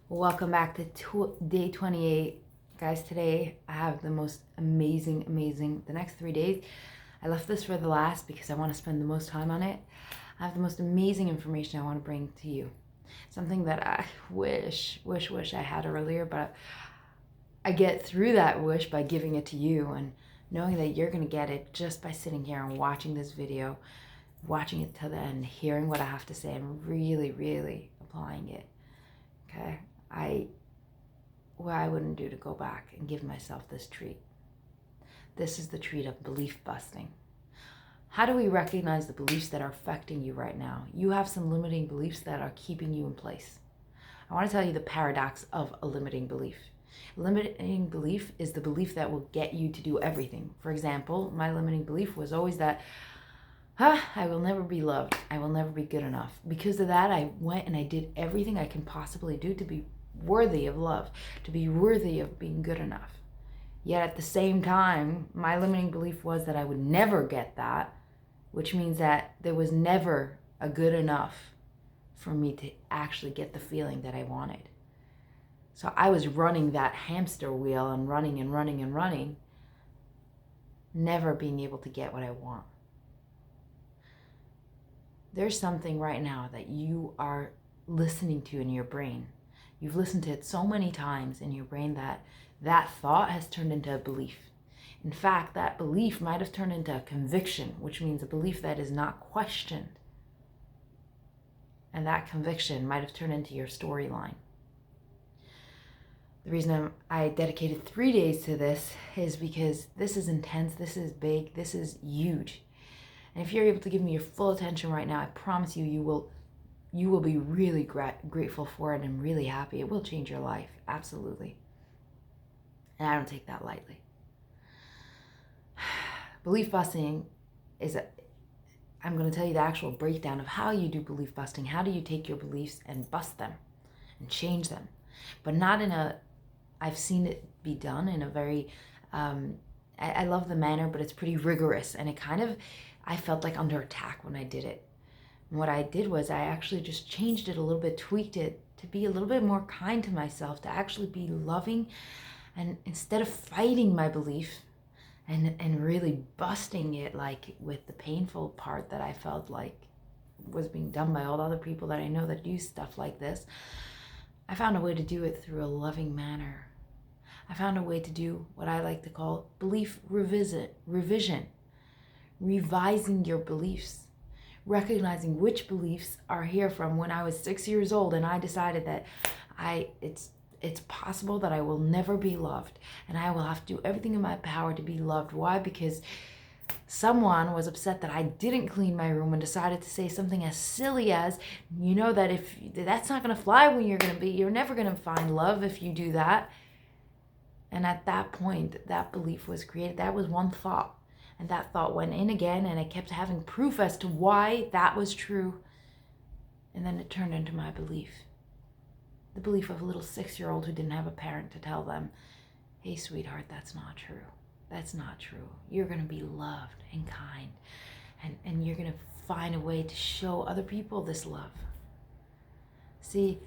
Welcome back to day 28. Guys, today I have the most amazing, the next 3 days. I left this for the last because I want to spend the most time on it. I have the most amazing information I want to bring to you. Something that I wish I had earlier, but I get through that wish by giving it to you and knowing that you're going to get it just by sitting here and watching this video, watching it to the end, hearing what I have to say, and really applying it. Okay? What I wouldn't do to go back and give myself this treat. This is the treat of belief busting. How do we recognize the beliefs that are affecting you right now? You have some limiting beliefs that are keeping you in place. I want to tell you the paradox of a limiting belief. A limiting belief is the belief that will get you to do everything. For example, my limiting belief was always that I will never be loved. I will never be good enough. Because of that, I went and I did everything I can possibly do to be worthy of love, to be worthy of being good enough. Yet at the same time, my limiting belief was that I would never get that, which means that there was never a good enough for me to actually get the feeling that I wanted. So I was running that hamster wheel and running, never being able to get what I want. There's something right now that you are listening to in your brain. You've listened to it so many times in your brain that that thought has turned into a belief. In fact, that belief might have turned into a conviction, which means a belief that is not questioned. And that conviction might have turned into your storyline. The reason I dedicated 3 days to this is because this is intense, this is big, this is huge. And if you're able to give me your full attention right now, I promise you, you will be really grateful for it and really happy. It will change your life, absolutely. And I don't take that lightly. Belief busting I'm going to tell you the actual breakdown of how you do belief busting. How do you take your beliefs and bust them and change them? But not I've seen it be done in a very, I love the manner, but it's pretty rigorous. And I felt like under attack when I did it. And what I did was I actually just changed it a little bit, tweaked it to be a little bit more kind to myself, to actually be loving. And instead of fighting my belief and really busting it, like with the painful part that I felt like was being done by all the other people that I know that do stuff like this, I found a way to do it through a loving manner. I found a way to do what I like to call belief revision, revising your beliefs, recognizing which beliefs are here from when I was 6 years old and I decided that it's possible that I will never be loved and I will have to do everything in my power to be loved. Why? Because someone was upset that I didn't clean my room and decided to say something as silly as, you know, that if that's not going to fly when you're never going to find love if you do that. And at that point, that belief was created. That was one thought. And that thought went in again, and I kept having proof as to why that was true. And then it turned into my belief. The belief of a little 6-year-old who didn't have a parent to tell them, hey, sweetheart, that's not true. That's not true. You're going to be loved and kind. And you're going to find a way to show other people this love. See,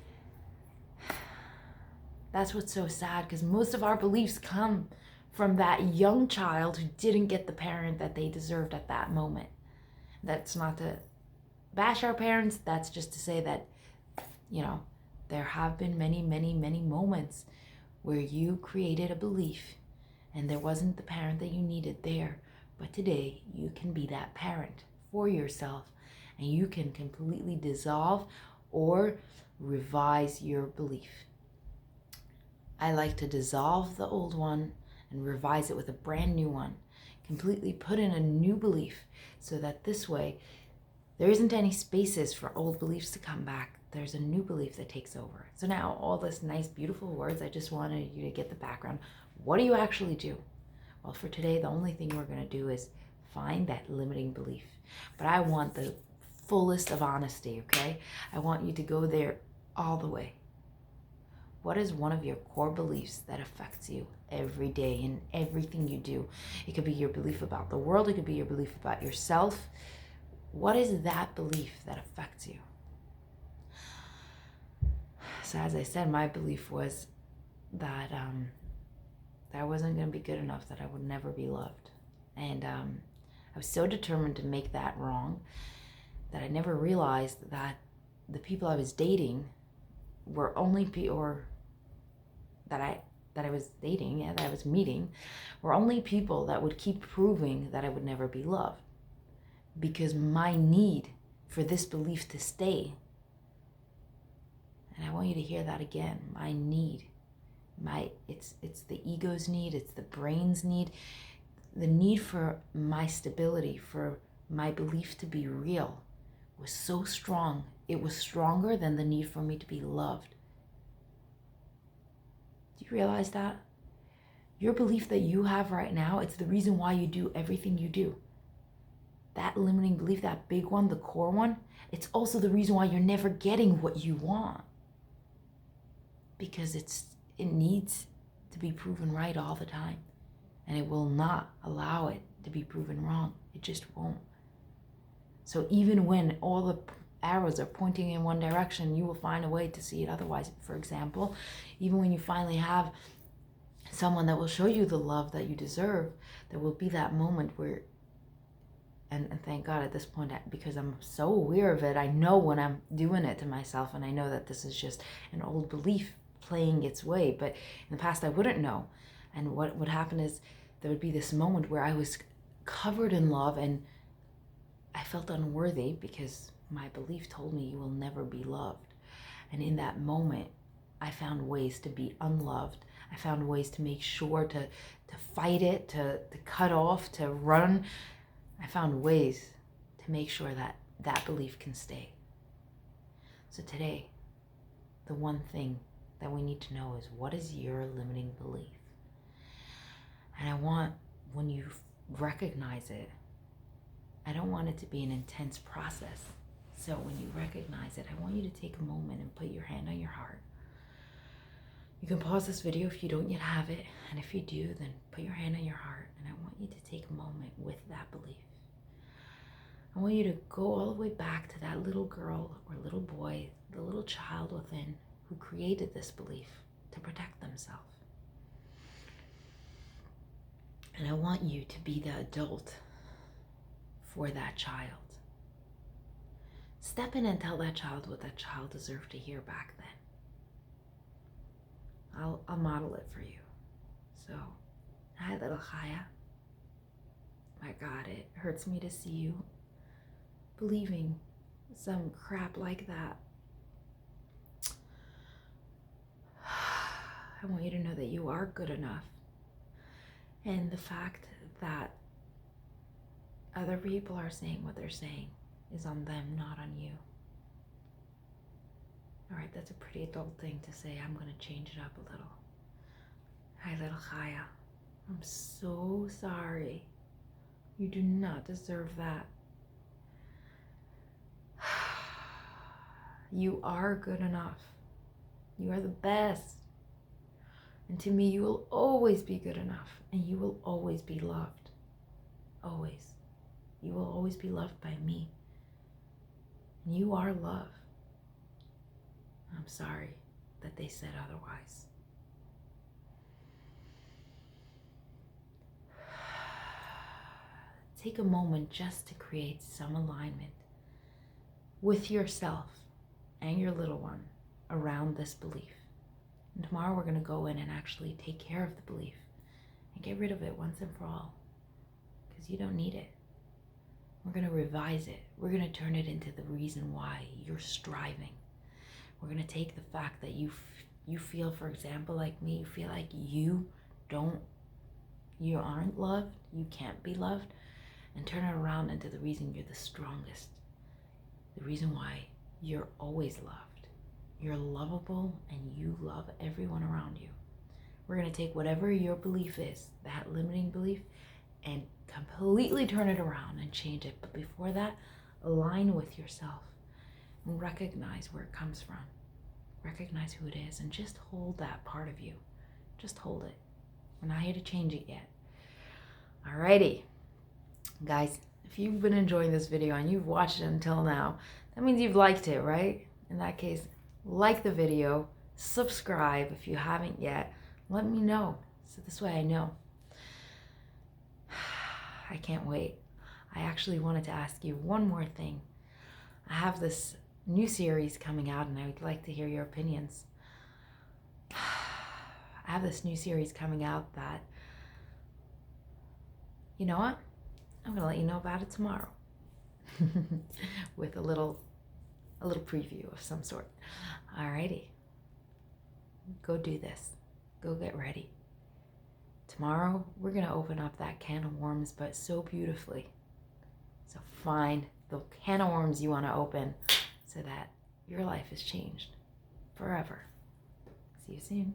that's what's so sad, because most of our beliefs come from that young child who didn't get the parent that they deserved at that moment. That's not to bash our parents. That's just to say that, you know, there have been many moments where you created a belief and there wasn't the parent that you needed there. But today you can be that parent for yourself and you can completely dissolve or revise your belief. I like to dissolve the old one and revise it with a brand new one. Completely put in a new belief so that this way there isn't any spaces for old beliefs to come back. There's a new belief that takes over. So now all this nice, beautiful words, I just wanted you to get the background. What do you actually do? Well, for today, the only thing we're going to do is find that limiting belief. But I want the fullest of honesty, okay? I want you to go there all the way. What is one of your core beliefs that affects you every day in everything you do? It could be your belief about the world. It could be your belief about yourself. What is that belief that affects you? So as I said, my belief was that that I wasn't going to be good enough, that I would never be loved. And I was so determined to make that wrong that I never realized that the people I was dating were only or that I was dating and that I was meeting were only people that would keep proving that I would never be loved, because my need for this belief to stay, and I want you to hear that again, my need, it's the ego's need, it's the brain's need, the need for my stability, for my belief to be real was so strong. It was stronger than the need for me to be loved. Do you realize that? Your belief that you have right now, it's the reason why you do everything you do. That limiting belief, that big one, the core one, it's also the reason why you're never getting what you want. Because it needs to be proven right all the time. And it will not allow it to be proven wrong. It just won't. So even when all the arrows are pointing in one direction, you will find a way to see it otherwise. For example, even when you finally have someone that will show you the love that you deserve, there will be that moment where, and thank God at this point, because I'm so aware of it, I know when I'm doing it to myself, and I know that this is just an old belief playing its way, but in the past I wouldn't know. And what would happen is there would be this moment where I was covered in love and I felt unworthy because my belief told me you will never be loved. And in that moment, I found ways to be unloved. I found ways to make sure to fight it, to cut off, to run. I found ways to make sure that that belief can stay. So today, the one thing that we need to know is, what is your limiting belief? And I want, when you recognize it, I don't want it to be an intense process. So when you recognize it, I want you to take a moment and put your hand on your heart. You can pause this video if you don't yet have it. And if you do, then put your hand on your heart. And I want you to take a moment with that belief. I want you to go all the way back to that little girl or little boy, the little child within who created this belief to protect themselves. And I want you to be the adult for that child. Step in and tell that child what that child deserved to hear back then. I'll model it for you. So, hi little Chaya. My God, it hurts me to see you believing some crap like that. I want you to know that you are good enough. And the fact that other people are saying what they're saying is on them, not on you. All right, that's a pretty adult thing to say. I'm going to change it up a little. Hi, little Chaya. I'm so sorry. You do not deserve that. You are good enough. You are the best. And to me, you will always be good enough, and you will always be loved. Always. You will always be loved by me. And you are love. I'm sorry that they said otherwise. Take a moment just to create some alignment with yourself and your little one around this belief. And tomorrow we're going to go in and actually take care of the belief and get rid of it once and for all, because you don't need it. We're going to revise it. We're going to turn it into the reason why you're striving. We're going to take the fact that you feel, for example, like me, you feel like you aren't loved, you can't be loved, and turn it around into the reason you're the strongest. The reason why you're always loved. You're lovable and you love everyone around you. We're going to take whatever your belief is, that limiting belief, and completely turn it around and change it. But before that, align with yourself and recognize where it comes from. Recognize who it is and just hold that part of you. Just hold it. We're not here to change it yet. Alrighty. Guys, if you've been enjoying this video and you've watched it until now, that means you've liked it, right? In that case, like the video, subscribe if you haven't yet. Let me know, so this way I know. I can't wait. I actually wanted to ask you one more thing. I have this new series coming out and I would like to hear your opinions. I have this new series coming out that, you know what? I'm gonna let you know about it tomorrow. With a little preview of some sort. Alrighty. Go do this. Go get ready. Tomorrow, we're gonna open up that can of worms, but so beautifully. So find the can of worms you wanna open so that your life is changed forever. See you soon.